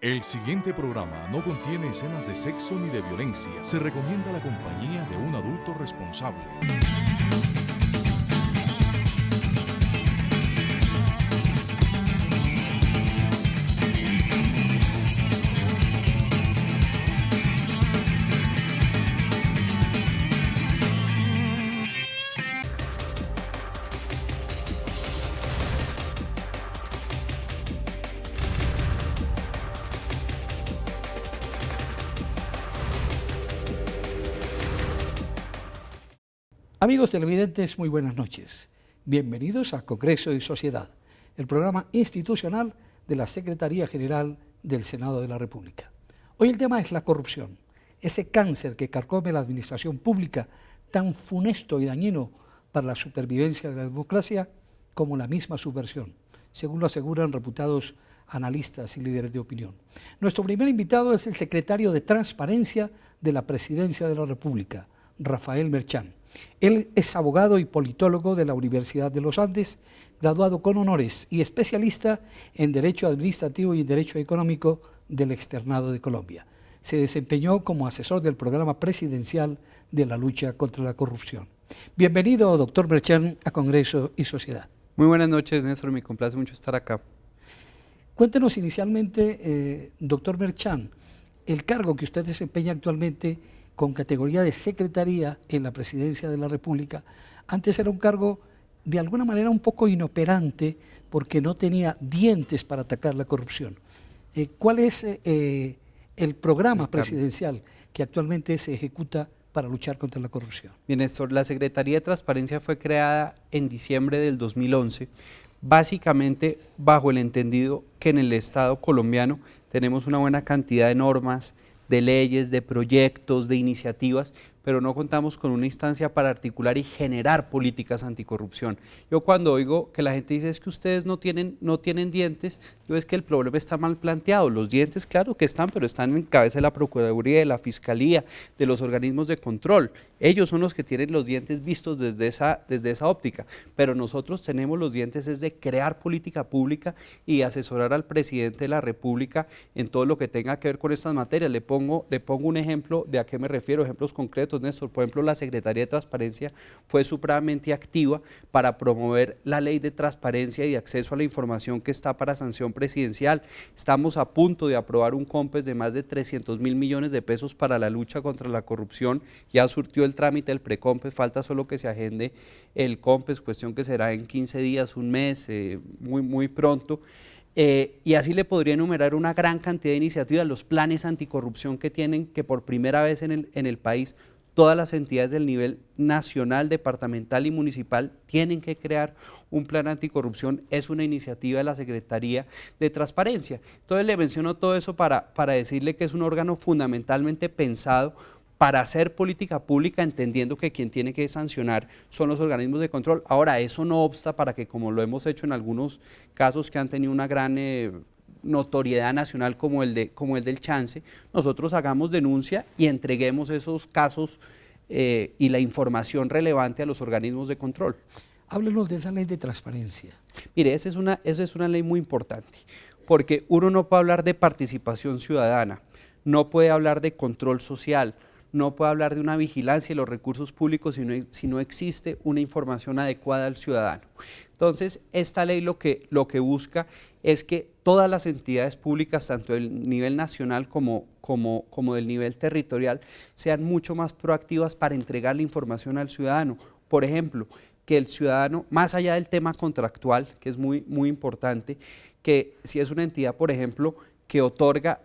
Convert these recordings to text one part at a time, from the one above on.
El siguiente programa no contiene escenas de sexo ni de violencia. Se recomienda la compañía de un adulto responsable. Amigos televidentes, muy buenas noches. Bienvenidos a Congreso y Sociedad, el programa institucional de la Secretaría General del Senado de la República. Hoy el tema es la corrupción, ese cáncer que carcome la administración pública, tan funesto y dañino para la supervivencia de la democracia como la misma subversión, según lo aseguran reputados analistas y líderes de opinión. Nuestro primer invitado es el secretario de Transparencia de la Presidencia de la República, Rafael Merchán. Él es abogado y politólogo de la Universidad de los Andes, graduado con honores y especialista en Derecho Administrativo y en Derecho Económico del Externado de Colombia. Se desempeñó como asesor del programa presidencial de la lucha contra la corrupción. Bienvenido, doctor Merchán, a Congreso y Sociedad. Muy buenas noches, Néstor, me complace mucho estar acá. Cuéntenos inicialmente, doctor Merchán, el cargo que usted desempeña actualmente con categoría de secretaría en la Presidencia de la República. Antes era un cargo de alguna manera un poco inoperante porque no tenía dientes para atacar la corrupción. ¿Cuál es el programa presidencial que actualmente se ejecuta para luchar contra la corrupción? Bien, Néstor, la Secretaría de Transparencia fue creada en diciembre del 2011, básicamente bajo el entendido que en el Estado colombiano tenemos una buena cantidad de normas, de leyes, de proyectos, de iniciativas, pero no contamos con una instancia para articular y generar políticas anticorrupción. Yo cuando oigo que la gente dice es que ustedes no tienen dientes, yo es que el problema está mal planteado. Los dientes, claro que están, pero están en cabeza de la Procuraduría, de la Fiscalía, de los organismos de control. Ellos son los que tienen los dientes vistos desde esa óptica, pero nosotros tenemos los dientes es de crear política pública y asesorar al presidente de la República en todo lo que tenga que ver con estas materias. Le pongo un ejemplo de a qué me refiero, ejemplos concretos, Néstor. Por ejemplo, la Secretaría de Transparencia fue supremamente activa para promover la ley de transparencia y de acceso a la información que está para sanción presidencial. Estamos a punto de aprobar un COMPES de más de 300.000 millones de pesos para la lucha contra la corrupción. Ya surtió el trámite del preCOMPES, falta solo que se agende el COMPES, cuestión que será en 15 días, un mes, muy pronto. Y así le podría enumerar una gran cantidad de iniciativas, los planes anticorrupción que tienen, que por primera vez en el país, todas las entidades del nivel nacional, departamental y municipal tienen que crear un plan anticorrupción. Es una iniciativa de la Secretaría de Transparencia. Entonces le menciono todo eso para decirle que es un órgano fundamentalmente pensado para hacer política pública, entendiendo que quien tiene que sancionar son los organismos de control. Ahora, eso no obsta para que, como lo hemos hecho en algunos casos que han tenido una gran notoriedad nacional como el del Chance, nosotros hagamos denuncia y entreguemos esos casos y la información relevante a los organismos de control. Háblenos de esa ley de transparencia. Mire, esa es una ley muy importante, porque uno no puede hablar de participación ciudadana, no puede hablar de control social, no puede hablar de una vigilancia de los recursos públicos si no existe una información adecuada al ciudadano. Entonces, esta ley lo que busca es que todas las entidades públicas, tanto del nivel nacional como del nivel territorial, sean mucho más proactivas para entregar la información al ciudadano. Por ejemplo, que el ciudadano, más allá del tema contractual, que es muy importante, que si es una entidad, por ejemplo, que otorga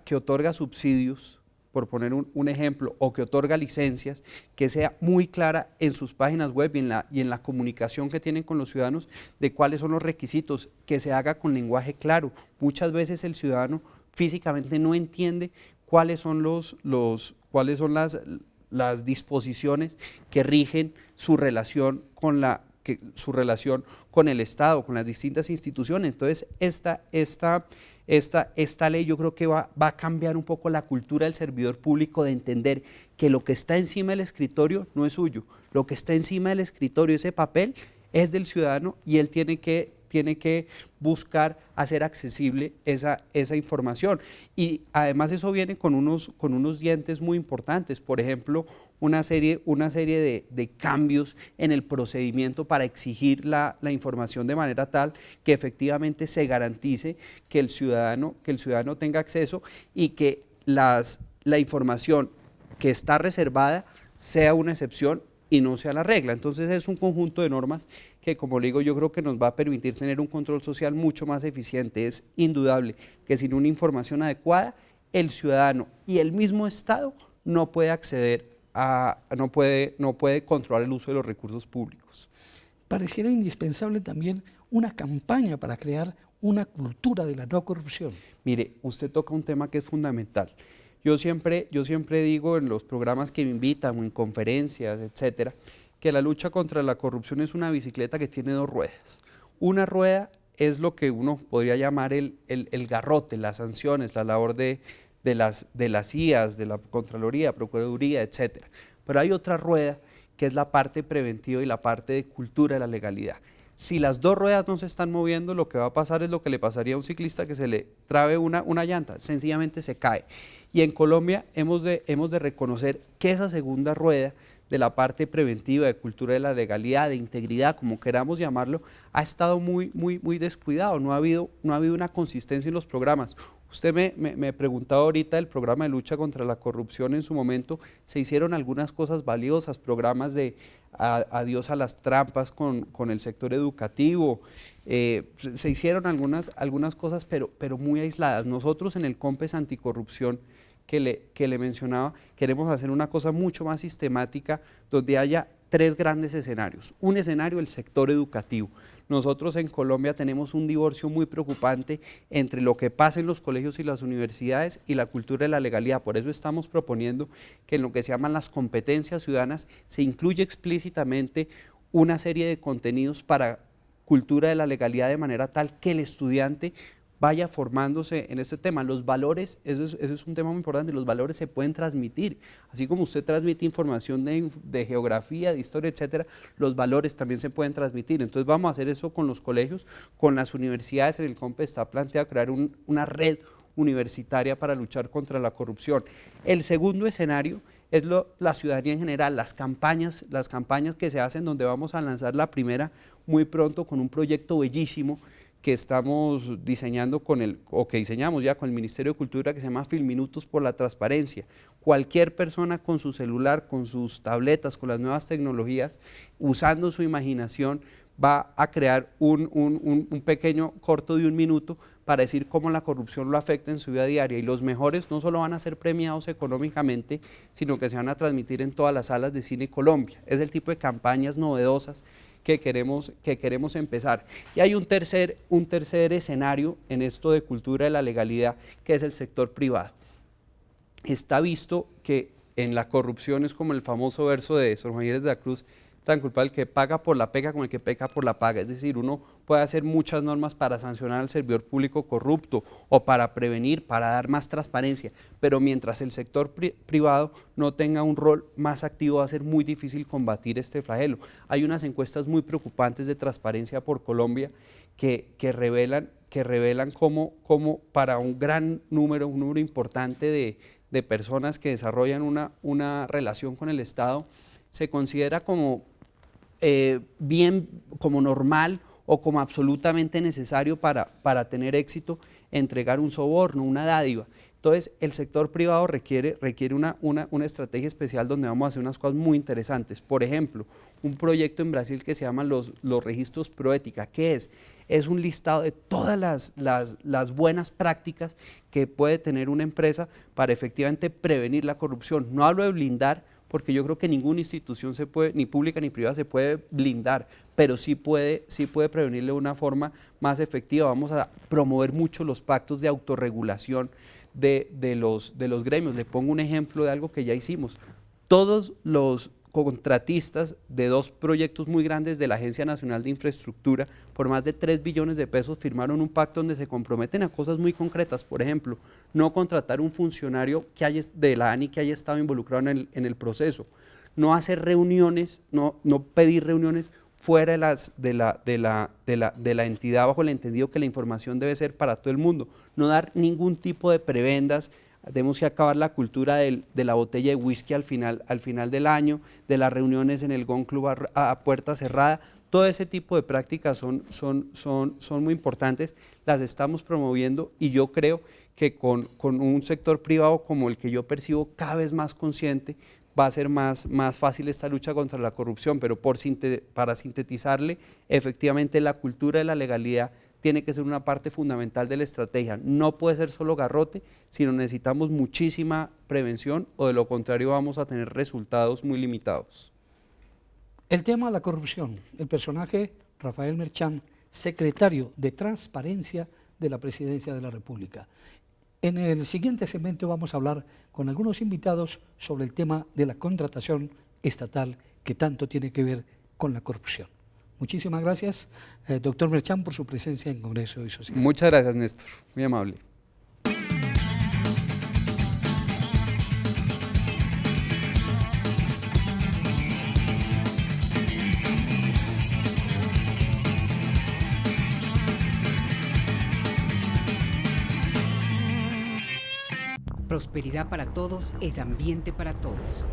subsidios, por poner un ejemplo, o que otorga licencias, que sea muy clara en sus páginas web y en la comunicación que tienen con los ciudadanos de cuáles son los requisitos, que se haga con lenguaje claro. Muchas veces el ciudadano físicamente no entiende cuáles son las disposiciones que rigen su relación con el Estado, con las distintas instituciones. Entonces, esta ley yo creo que va a cambiar un poco la cultura del servidor público, de entender que lo que está encima del escritorio no es suyo, lo que está encima del escritorio, ese papel, es del ciudadano y él tiene que tiene que buscar hacer accesible esa información. Y además eso viene con unos dientes muy importantes, por ejemplo, una serie de cambios en el procedimiento para exigir la información de manera tal que efectivamente se garantice que el ciudadano tenga acceso y que la información que está reservada sea una excepción y no sea la regla. Entonces es un conjunto de normas que, como le digo, yo creo que nos va a permitir tener un control social mucho más eficiente. Es indudable que sin una información adecuada, el ciudadano y el mismo Estado no puede acceder no puede controlar el uso de los recursos públicos. Pareciera indispensable también una campaña para crear una cultura de la no corrupción. Mire, usted toca un tema que es fundamental. Yo siempre digo en los programas que me invitan o en conferencias, etcétera, que la lucha contra la corrupción es una bicicleta que tiene dos ruedas. Una rueda es lo que uno podría llamar el garrote, las sanciones, la labor de las IAS, de la Contraloría, Procuraduría, etcétera. Pero hay otra rueda que es la parte preventiva y la parte de cultura de la legalidad. Si las dos ruedas no se están moviendo, lo que va a pasar es lo que le pasaría a un ciclista que se le trabe una llanta, sencillamente se cae. Y en Colombia hemos de reconocer que esa segunda rueda de la parte preventiva, de cultura de la legalidad, de integridad, como queramos llamarlo, ha estado muy descuidado, no ha habido una consistencia en los programas. Usted me preguntaba ahorita del programa de lucha contra la corrupción en su momento, se hicieron algunas cosas valiosas, programas de adiós a las trampas con el sector educativo, se hicieron algunas cosas pero muy aisladas. Nosotros en el COMPES Anticorrupción que le mencionaba, queremos hacer una cosa mucho más sistemática donde haya tres grandes escenarios. Un escenario, el sector educativo. Nosotros en Colombia tenemos un divorcio muy preocupante entre lo que pasa en los colegios y las universidades y la cultura de la legalidad. Por eso estamos proponiendo que en lo que se llaman las competencias ciudadanas se incluya explícitamente una serie de contenidos para cultura de la legalidad de manera tal que el estudiante vaya formándose en este tema. Los valores, eso es un tema muy importante, los valores se pueden transmitir, así como usted transmite información de geografía, de historia, etcétera, los valores también se pueden transmitir. Entonces vamos a hacer eso con los colegios, con las universidades. En el COMPES está planteado crear una red universitaria para luchar contra la corrupción. El segundo escenario es la ciudadanía en general, las campañas que se hacen, donde vamos a lanzar la primera muy pronto con un proyecto bellísimo que estamos diseñando que diseñamos ya con el Ministerio de Cultura, que se llama Filminutos por la Transparencia. Cualquier persona con su celular, con sus tabletas, con las nuevas tecnologías, usando su imaginación, va a crear un pequeño corto de 1 minuto para decir cómo la corrupción lo afecta en su vida diaria. Y los mejores no solo van a ser premiados económicamente, sino que se van a transmitir en todas las salas de cine Colombia. Es el tipo de campañas novedosas que queremos empezar. Y hay un tercer escenario en esto de cultura de la legalidad, que es el sector privado. Está visto que en la corrupción es como el famoso verso de Sor Juana Inés de la Cruz, tan culpable el que paga por la pega como el que peca por la paga. Es decir, uno puede hacer muchas normas para sancionar al servidor público corrupto o para prevenir, para dar más transparencia, pero mientras el sector privado no tenga un rol más activo va a ser muy difícil combatir este flagelo. Hay unas encuestas muy preocupantes de transparencia por Colombia que revelan cómo para un número importante de personas que desarrollan una relación con el Estado, se considera como bien, como normal o como absolutamente necesario para tener éxito entregar un soborno, una dádiva. Entonces el sector privado requiere una estrategia especial donde vamos a hacer unas cosas muy interesantes. Por ejemplo, un proyecto en Brasil que se llama los registros Proética. ¿Qué es? Es un listado de todas las buenas prácticas que puede tener una empresa para efectivamente prevenir la corrupción. No hablo de blindar, porque yo creo que ninguna institución ni pública ni privada se puede blindar, pero sí puede prevenirle de una forma más efectiva. Vamos a promover mucho los pactos de autorregulación de los gremios. Le pongo un ejemplo de algo que ya hicimos. Todos los contratistas de 2 proyectos muy grandes de la Agencia Nacional de Infraestructura por más de 3 billones de pesos firmaron un pacto donde se comprometen a cosas muy concretas. Por ejemplo, no contratar un funcionario de la ANI que haya estado involucrado en el proceso, no hacer reuniones, no pedir reuniones fuera de la entidad, bajo el entendido que la información debe ser para todo el mundo, no dar ningún tipo de prebendas. Tenemos que acabar la cultura de la botella de whisky al final del año, de las reuniones en el Gon Club a puerta cerrada. Todo ese tipo de prácticas son muy importantes, las estamos promoviendo, y yo creo que con un sector privado como el que yo percibo cada vez más consciente, va a ser más fácil esta lucha contra la corrupción. Pero para sintetizarle, efectivamente la cultura de la legalidad tiene que ser una parte fundamental de la estrategia. No puede ser solo garrote, sino necesitamos muchísima prevención, o de lo contrario vamos a tener resultados muy limitados. El tema de la corrupción, el personaje Rafael Merchán, secretario de Transparencia de la Presidencia de la República. En el siguiente segmento vamos a hablar con algunos invitados sobre el tema de la contratación estatal, que tanto tiene que ver con la corrupción. Muchísimas gracias, doctor Merchán, por su presencia en Congreso y Sociedad. Muchas gracias, Néstor, muy amable. Prosperidad para todos es ambiente para todos.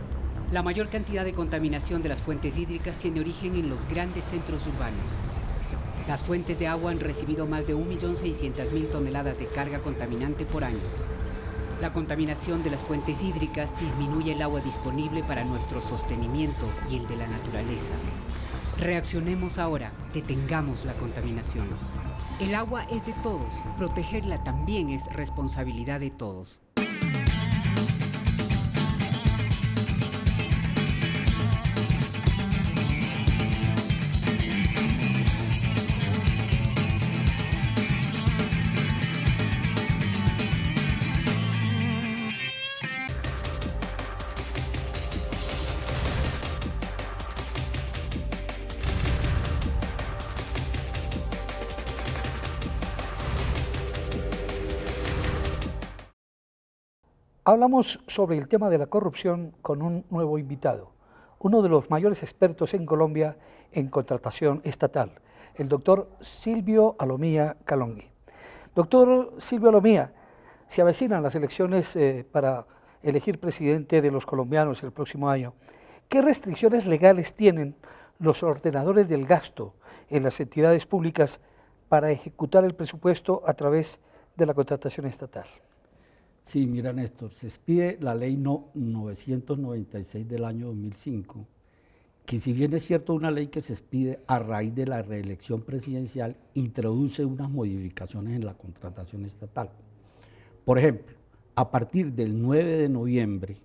La mayor cantidad de contaminación de las fuentes hídricas tiene origen en los grandes centros urbanos. Las fuentes de agua han recibido más de 1.600.000 toneladas de carga contaminante por año. La contaminación de las fuentes hídricas disminuye el agua disponible para nuestro sostenimiento y el de la naturaleza. Reaccionemos ahora, detengamos la contaminación. El agua es de todos, protegerla también es responsabilidad de todos. Hablamos sobre el tema de la corrupción con un nuevo invitado, uno de los mayores expertos en Colombia en contratación estatal, el doctor Silvio Alomía Calongui. Doctor Silvio Alomía, se avecinan las elecciones para elegir presidente de los colombianos el próximo año. ¿Qué restricciones legales tienen los ordenadores del gasto en las entidades públicas para ejecutar el presupuesto a través de la contratación estatal? Sí, mira, Néstor, se expide la ley 996 del año 2005, que si bien es cierto una ley que se expide a raíz de la reelección presidencial, introduce unas modificaciones en la contratación estatal. Por ejemplo, a partir del 9 de noviembre,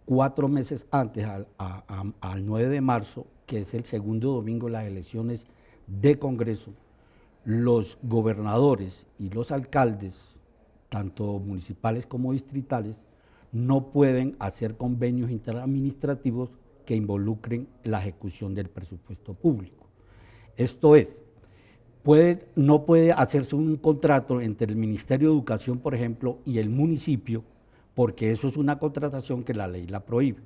4 meses antes al 9 de marzo, que es el segundo domingo de las elecciones de Congreso, los gobernadores y los alcaldes, tanto municipales como distritales, no pueden hacer convenios interadministrativos que involucren la ejecución del presupuesto público. Esto es, no puede hacerse un contrato entre el Ministerio de Educación, por ejemplo, y el municipio, porque eso es una contratación que la ley la prohíbe.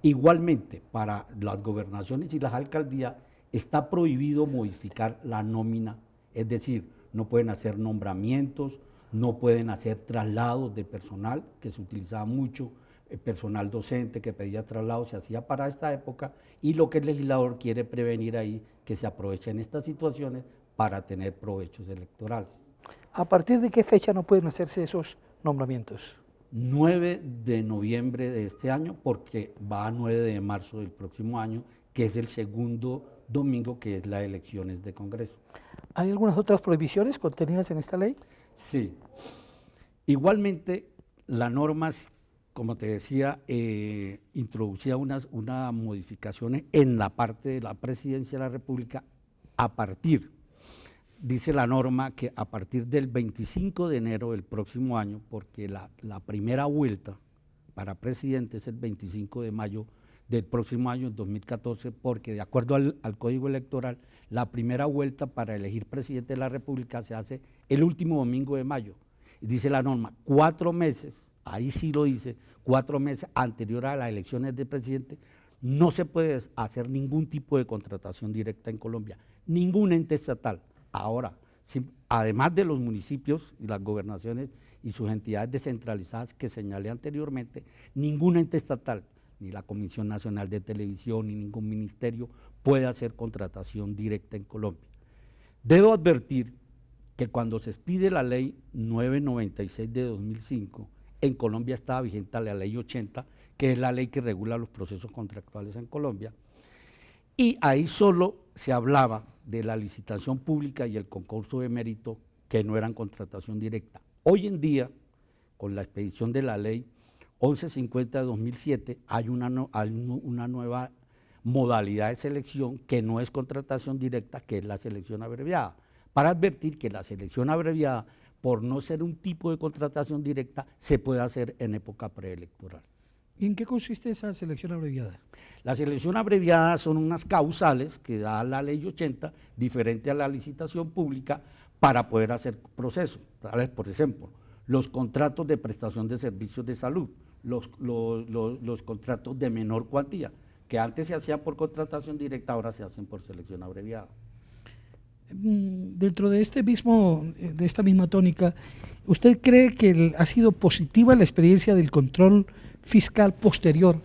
Igualmente, para las gobernaciones y las alcaldías está prohibido modificar la nómina, es decir, no pueden hacer nombramientos, no pueden hacer traslados de personal, que se utilizaba mucho, personal docente que pedía traslado, se hacía para esta época, y lo que el legislador quiere prevenir ahí, que se aprovechen estas situaciones para tener provechos electorales. ¿A partir de qué fecha no pueden hacerse esos nombramientos? 9 de noviembre de este año, porque va a 9 de marzo del próximo año, que es el segundo domingo, que es las elecciones de Congreso. ¿Hay algunas otras prohibiciones contenidas en esta ley? Sí. Igualmente, la norma, como te decía, introducía unas modificaciones en la parte de la Presidencia de la República a partir, dice la norma, que a partir del 25 de enero del próximo año, porque la primera vuelta para presidente es el 25 de mayo del próximo año, 2014, porque de acuerdo al Código Electoral, la primera vuelta para elegir presidente de la República se hace el último domingo de mayo. Y dice la norma, 4 meses, ahí sí lo dice, 4 meses anterior a las elecciones de presidente, no se puede hacer ningún tipo de contratación directa en Colombia, ningún ente estatal. Ahora, además de los municipios y las gobernaciones y sus entidades descentralizadas que señalé anteriormente, ningún ente estatal, ni la Comisión Nacional de Televisión, ni ningún ministerio puede hacer contratación directa en Colombia. Debo advertir que cuando se expide la ley 996 de 2005, en Colombia estaba vigente la ley 80, que es la ley que regula los procesos contractuales en Colombia, y ahí solo se hablaba de la licitación pública y el concurso de mérito, que no eran contratación directa. Hoy en día, con la expedición de la ley 1150 de 2007, hay una nueva modalidad de selección que no es contratación directa, que es la selección abreviada, para advertir que la selección abreviada, por no ser un tipo de contratación directa, se puede hacer en época preelectoral. ¿Y en qué consiste esa selección abreviada? La selección abreviada son unas causales que da la ley 80, diferente a la licitación pública, para poder hacer procesos. Por ejemplo, los contratos de prestación de servicios de salud, los contratos de menor cuantía, que antes se hacían por contratación directa, ahora se hacen por selección abreviada. Dentro de esta misma tónica, ¿usted cree que ha sido positiva la experiencia del control fiscal posterior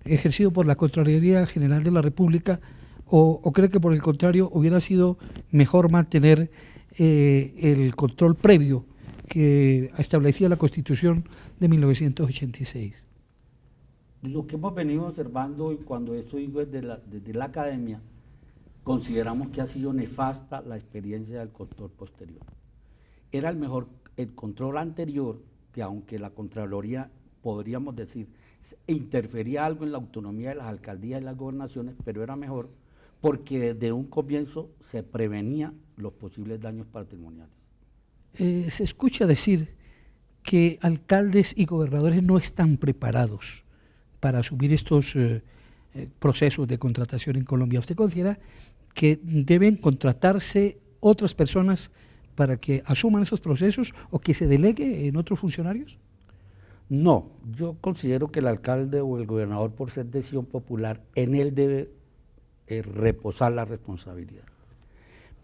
ejercido por la Contraloría General de la República, o cree que por el contrario hubiera sido mejor mantener el control previo que establecía la Constitución de 1986? Lo que hemos venido observando, y cuando esto digo desde la academia, consideramos que ha sido nefasta la experiencia del control posterior. Era el control anterior, que aunque la Contraloría, podríamos decir, interfería algo en la autonomía de las alcaldías y las gobernaciones, pero era mejor porque desde un comienzo se prevenía los posibles daños patrimoniales. Se escucha decir que alcaldes y gobernadores no están preparados para asumir estos procesos de contratación en Colombia. ¿Usted considera que deben contratarse otras personas para que asuman esos procesos o que se delegue en otros funcionarios? No, yo considero que el alcalde o el gobernador, por ser decisión popular, en él debe reposar la responsabilidad.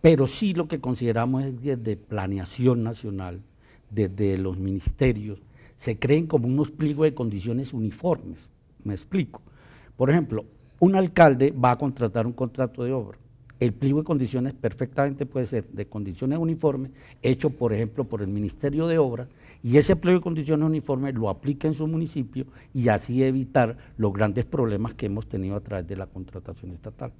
Pero sí lo que consideramos es desde planeación nacional, desde los ministerios, se creen como unos pliegos de condiciones uniformes. Me explico. Por ejemplo, un alcalde va a contratar un contrato de obra. El pliego de condiciones perfectamente puede ser de condiciones uniformes, hecho por ejemplo por el Ministerio de Obras, y ese pliego de condiciones uniformes lo aplica en su municipio y así evitar los grandes problemas que hemos tenido a través de la contratación estatal.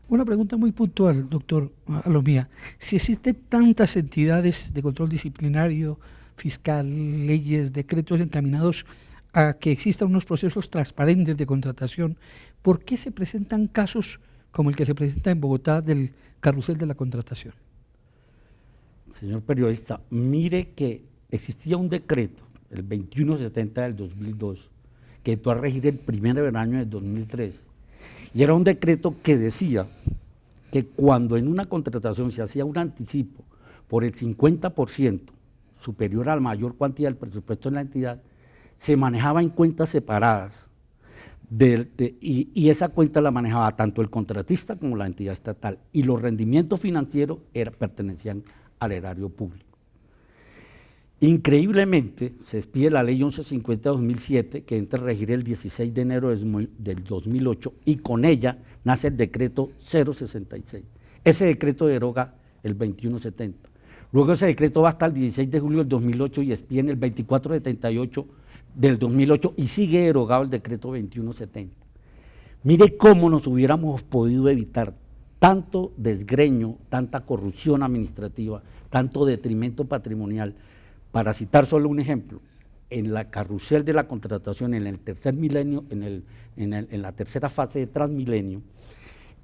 Una pregunta muy puntual, doctor Alomía. Si existen tantas entidades de control disciplinario, fiscal, leyes, decretos encaminados a que existan unos procesos transparentes de contratación, ¿por qué se presentan casos como el que se presenta en Bogotá del carrusel de la contratación? Señor periodista, mire que existía un decreto, el 2170 del 2002, que entró a regir el primer año del 2003, y era un decreto que decía que cuando en una contratación se hacía un anticipo por el 50% superior a la mayor cuantía del presupuesto en la entidad, se manejaba en cuentas separadas, y esa cuenta la manejaba tanto el contratista como la entidad estatal, y los rendimientos financieros pertenecían al erario público. Increíblemente, se expide la ley 1150 de 2007, que entra a regir el 16 de enero del 2008, y con ella nace el decreto 066. Ese decreto deroga el 2170. Luego ese decreto va hasta el 16 de julio del 2008 y expide en el 2478 del 2008 y sigue derogado el decreto 2170. Mire cómo nos hubiéramos podido evitar tanto desgreño, tanta corrupción administrativa, tanto detrimento patrimonial. Para citar solo un ejemplo, en la carrusel de la contratación, en el tercer milenio, en la tercera fase de Transmilenio,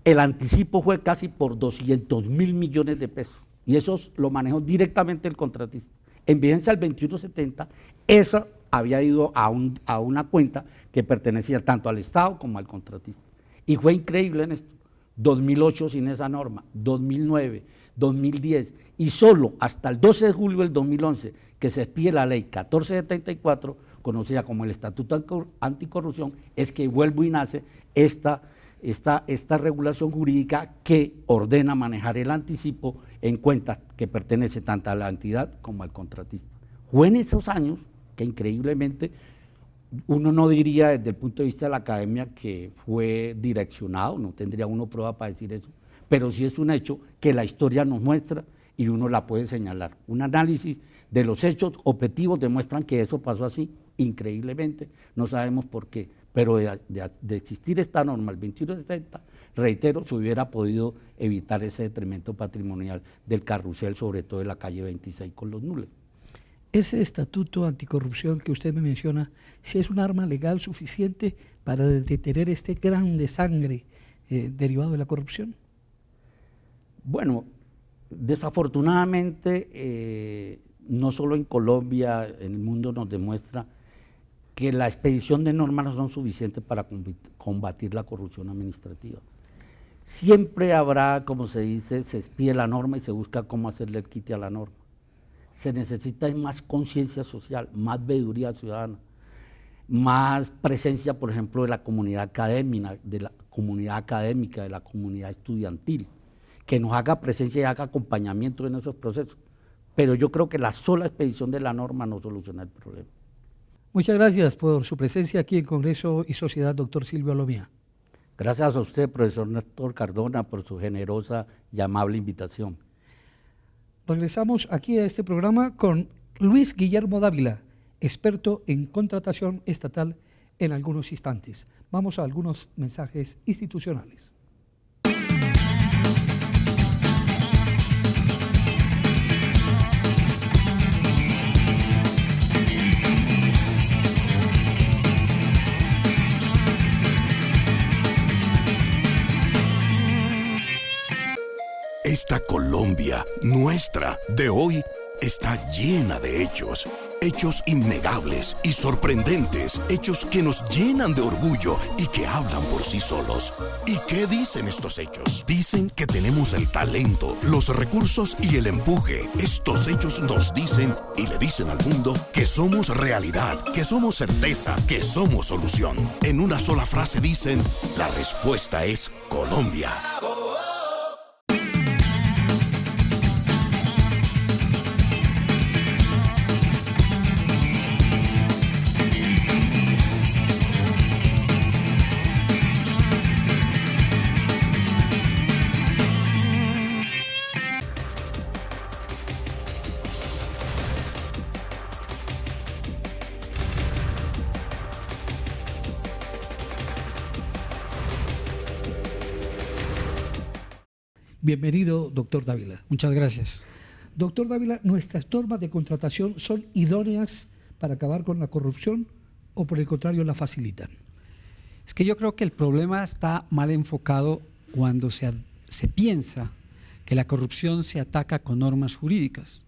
el anticipo fue casi por 200.000 millones de pesos, y eso lo manejó directamente el contratista. En vigencia al 2170, eso había ido a una cuenta que pertenecía tanto al Estado como al contratista. Y fue increíble en esto, 2008 sin esa norma, 2009, 2010, y solo hasta el 12 de julio del 2011, que se expide la ley 1474, conocida como el Estatuto Anticorrupción, es que vuelve y nace esta regulación jurídica que ordena manejar el anticipo en cuentas que pertenece tanto a la entidad como al contratista. Fue en esos años que increíblemente uno no diría desde el punto de vista de la academia que fue direccionado, no tendría uno prueba para decir eso, pero sí es un hecho que la historia nos muestra y uno la puede señalar. Un análisis de los hechos objetivos demuestran que eso pasó así, increíblemente, no sabemos por qué, pero de existir esta norma, el 2170, reitero, se hubiera podido evitar ese detrimento patrimonial del carrusel, sobre todo en la calle 26 con los nules. Ese estatuto anticorrupción que usted me menciona, ¿si es un arma legal suficiente para detener este gran desangre derivado de la corrupción? Bueno, desafortunadamente, no solo en Colombia, en el mundo nos demuestra que la expedición de normas no son suficientes para combatir la corrupción administrativa. Siempre habrá, como se dice, se expide la norma y se busca cómo hacerle el quite a la norma. Se necesita más conciencia social, más veeduría ciudadana, más presencia, por ejemplo, de la comunidad académica, de la comunidad estudiantil, que nos haga presencia y haga acompañamiento en esos procesos. Pero yo creo que la sola expedición de la norma no soluciona el problema. Muchas gracias por su presencia aquí en Congreso y Sociedad, doctor Silvio Alomía. Gracias a usted, profesor Néstor Cardona, por su generosa y amable invitación. Regresamos aquí a este programa con Luis Guillermo Dávila, experto en contratación estatal, en algunos instantes. Vamos a algunos mensajes institucionales. Esta Colombia, nuestra, de hoy, está llena de hechos. Hechos innegables y sorprendentes, hechos que nos llenan de orgullo y que hablan por sí solos. ¿Y qué dicen estos hechos? Dicen que tenemos el talento, los recursos y el empuje. Estos hechos nos dicen y le dicen al mundo que somos realidad, que somos certeza, que somos solución. En una sola frase dicen, la respuesta es Colombia. Bienvenido, doctor Dávila. Muchas gracias. Doctor Dávila, ¿nuestras normas de contratación son idóneas para acabar con la corrupción o por el contrario la facilitan? Es que yo creo que el problema está mal enfocado cuando se piensa que la corrupción se ataca con normas jurídicas.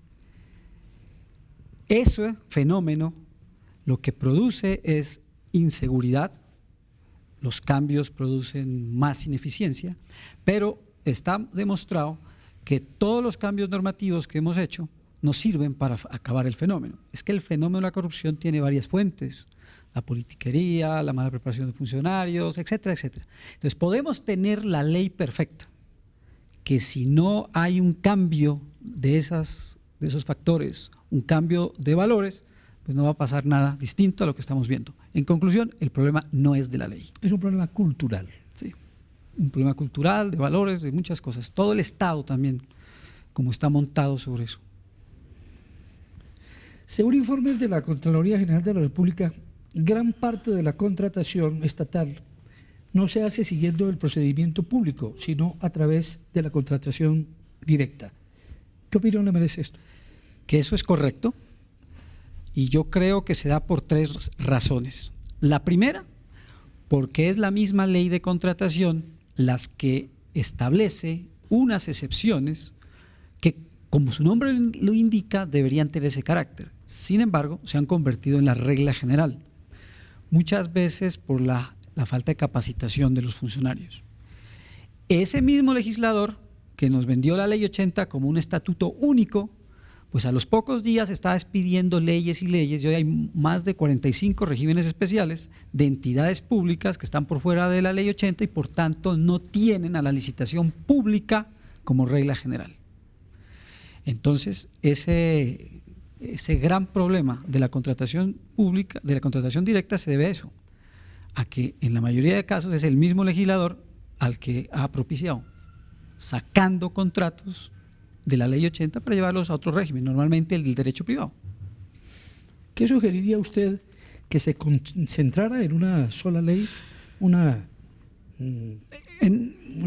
Ese fenómeno lo que produce es inseguridad, los cambios producen más ineficiencia, pero está demostrado que todos los cambios normativos que hemos hecho nos sirven para acabar el fenómeno. Es que el fenómeno de la corrupción tiene varias fuentes, la politiquería, la mala preparación de funcionarios, etcétera, etcétera. Entonces podemos tener la ley perfecta, que si no hay un cambio de esos factores, un cambio de valores, pues no va a pasar nada distinto a lo que estamos viendo. En conclusión, el problema no es de la ley. Es un problema cultural. Sí. Un problema cultural, de valores, de muchas cosas. Todo el Estado también, como está montado sobre eso. Según informes de la Contraloría General de la República, gran parte de la contratación estatal no se hace siguiendo el procedimiento público, sino a través de la contratación directa. ¿Qué opinión le merece esto? Que eso es correcto y yo creo que se da por tres razones. La primera, porque es la misma ley de contratación las que establece unas excepciones que, como su nombre lo indica, deberían tener ese carácter. Sin embargo, se han convertido en la regla general, muchas veces por la falta de capacitación de los funcionarios. Ese mismo legislador que nos vendió la Ley 80 como un estatuto único, Pues a los pocos días está expidiendo leyes y leyes, y hoy hay más de 45 regímenes especiales de entidades públicas que están por fuera de la ley 80 y por tanto no tienen a la licitación pública como regla general. Entonces, ese gran problema de la contratación pública, de la contratación directa, se debe a eso, a que en la mayoría de casos es el mismo legislador al que ha propiciado, sacando contratos de la ley 80 para llevarlos a otro régimen, normalmente el del derecho privado. ¿Qué sugeriría usted que se concentrara en una sola ley, una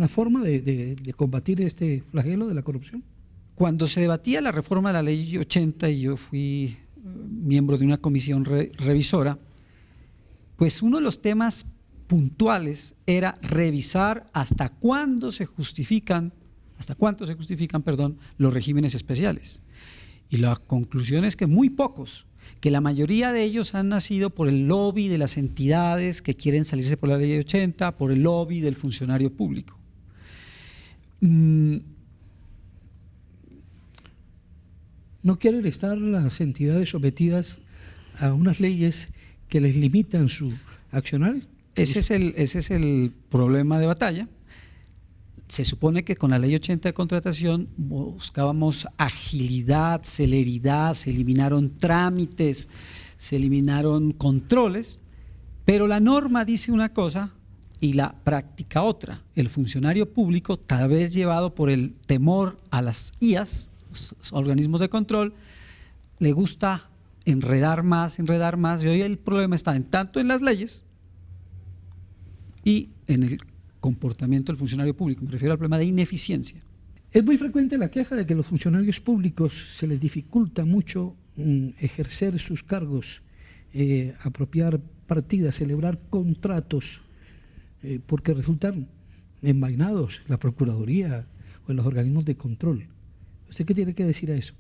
forma de combatir este flagelo de la corrupción? Cuando se debatía la reforma de la ley 80 y yo fui miembro de una comisión revisora, pues uno de los temas puntuales era revisar hasta cuánto se justifican los regímenes especiales. Y la conclusión es que muy pocos, que la mayoría de ellos han nacido por el lobby de las entidades que quieren salirse por la ley 80, por el lobby del funcionario público. ¿No quieren estar las entidades sometidas a unas leyes que les limitan su accionar? Ese es el problema de batalla. Se supone que con la ley 80 de contratación buscábamos agilidad, celeridad, se eliminaron trámites, se eliminaron controles, pero la norma dice una cosa y la práctica otra. El funcionario público, tal vez llevado por el temor a las IAS, los organismos de control, le gusta enredar más, y hoy el problema está tanto en las leyes y en el comportamiento del funcionario público. Me refiero al problema de ineficiencia. Es muy frecuente la queja de que a los funcionarios públicos se les dificulta mucho ejercer sus cargos, apropiar partidas, celebrar contratos, porque resultan envainados en la Procuraduría o en los organismos de control. ¿Usted qué tiene que decir a eso?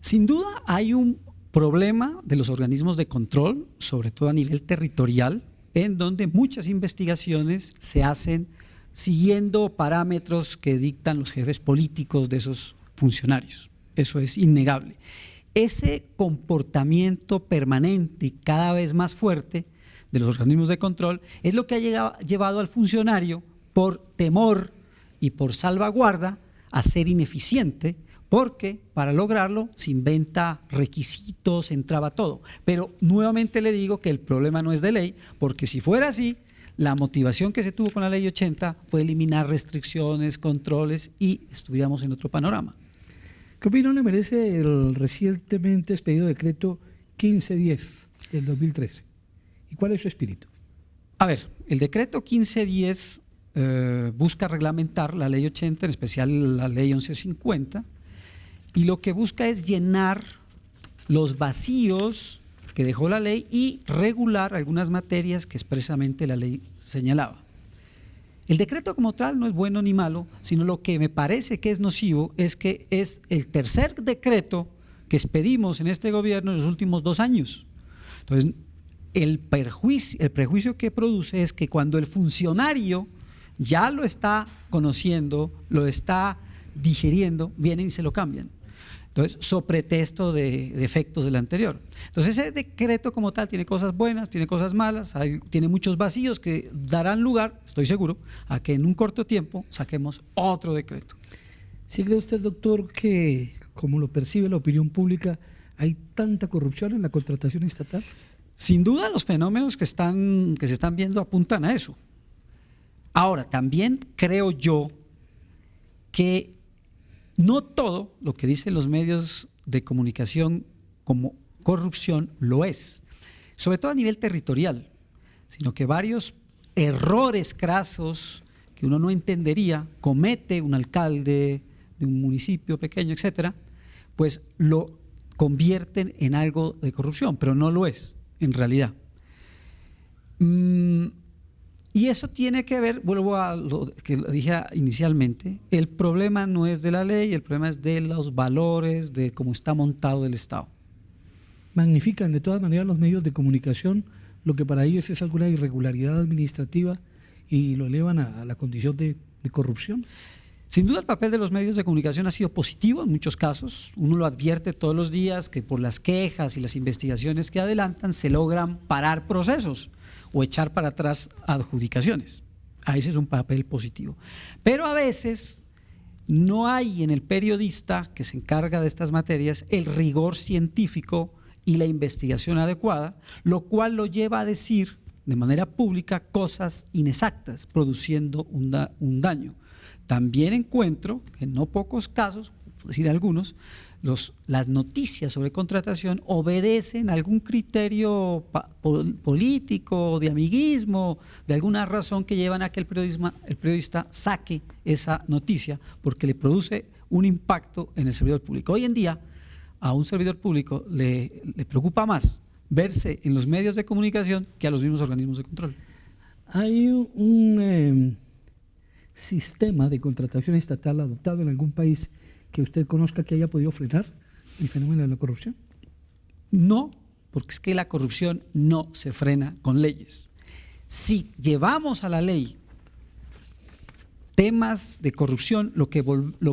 Sin duda hay un problema de los organismos de control, sobre todo a nivel territorial, en donde muchas investigaciones se hacen siguiendo parámetros que dictan los jefes políticos de esos funcionarios. Eso es innegable. Ese comportamiento permanente y cada vez más fuerte de los organismos de control es lo que ha llevado al funcionario, por temor y por salvaguarda, a ser ineficiente, porque para lograrlo se inventa requisitos, entraba todo. Pero nuevamente le digo que el problema no es de ley, porque si fuera así, la motivación que se tuvo con la ley 80 fue eliminar restricciones, controles y estuviéramos en otro panorama. ¿Qué opinión le merece el recientemente expedido decreto 1510 del 2013? ¿Y cuál es su espíritu? A ver, el decreto 1510 busca reglamentar la ley 80, en especial la ley 1150, y lo que busca es llenar los vacíos que dejó la ley y regular algunas materias que expresamente la ley señalaba. El decreto como tal no es bueno ni malo, sino lo que me parece que es nocivo es que es el tercer decreto que expedimos en este gobierno en los últimos 2 años. Entonces, el prejuicio que produce es que cuando el funcionario ya lo está conociendo, lo está digiriendo, vienen y se lo cambian. Entonces, so pretexto de defectos del anterior. Entonces, ese decreto como tal tiene cosas buenas, tiene cosas malas, tiene muchos vacíos que darán lugar, estoy seguro, a que en un corto tiempo saquemos otro decreto. ¿Sí cree usted, doctor, que, como lo percibe la opinión pública, hay tanta corrupción en la contratación estatal? Sin duda, los fenómenos que se están viendo apuntan a eso. Ahora, también creo yo que no todo lo que dicen los medios de comunicación como corrupción lo es, sobre todo a nivel territorial, sino que varios errores crasos que uno no entendería comete un alcalde de un municipio pequeño, etcétera, pues lo convierten en algo de corrupción, pero no lo es en realidad. Y eso tiene que ver, vuelvo a lo que dije inicialmente, el problema no es de la ley, el problema es de los valores, de cómo está montado el Estado. Magnifican de todas maneras los medios de comunicación lo que para ellos es alguna irregularidad administrativa y lo elevan a la condición de corrupción. Sin duda el papel de los medios de comunicación ha sido positivo en muchos casos. Uno lo advierte todos los días que por las quejas y las investigaciones que adelantan se logran parar procesos o echar para atrás adjudicaciones. Ese es un papel positivo. Pero a veces no hay en el periodista que se encarga de estas materias el rigor científico y la investigación adecuada, lo cual lo lleva a decir de manera pública cosas inexactas, produciendo un daño. También encuentro que en no pocos casos, por decir algunos, las noticias sobre contratación obedecen a algún criterio político, de amiguismo, de alguna razón que llevan a que el periodista saque esa noticia porque le produce un impacto en el servidor público. Hoy en día a un servidor público le preocupa más verse en los medios de comunicación que a los mismos organismos de control. Hay un sistema de contratación estatal adoptado en algún país que usted conozca que haya podido frenar el fenómeno de la corrupción. No, porque es que la corrupción no se frena con leyes. Si llevamos a la ley temas de corrupción, lo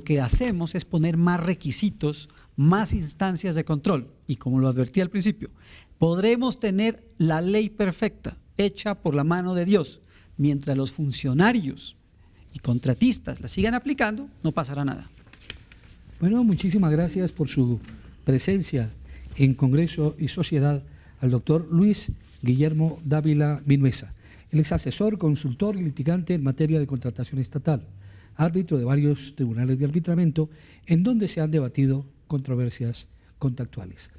que hacemos es poner más requisitos, más instancias de control. Y como lo advertí al principio, podremos tener la ley perfecta, hecha por la mano de Dios, mientras los funcionarios y contratistas la sigan aplicando, no pasará nada. Bueno, muchísimas gracias por su presencia en Congreso y Sociedad al doctor Luis Guillermo Dávila Vinuesa. Él es asesor, consultor y litigante en materia de contratación estatal, árbitro de varios tribunales de arbitramiento en donde se han debatido controversias contractuales.